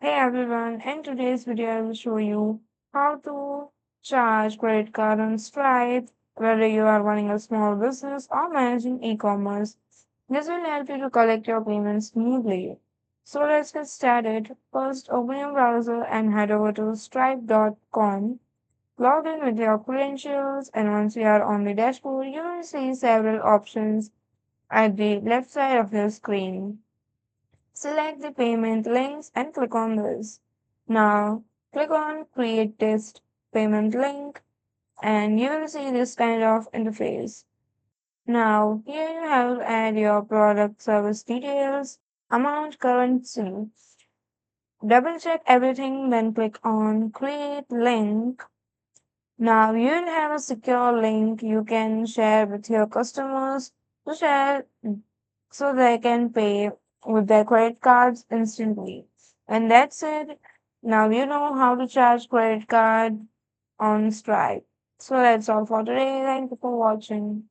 Hey everyone, in today's video I will show you how to charge credit card on Stripe, whether you are running a small business or managing e-commerce. This will help you to collect your payments smoothly. So let's get started. First, open your browser and head over to stripe.com. Log in with your credentials, and once you are on the dashboard, you will see several options at the left side of your screen. Select the payment links and click on this. Now, click on Create Test Payment Link and you will see this kind of interface. Now, here you have to add your product service details, amount, currency. Double check everything, then click on Create Link. Now, you'll have a secure link you can share with your customers to share so they can pay with their credit cards instantly. And that's it. Now you know how to charge credit card on Stripe. So that's all for today. Thank you for watching.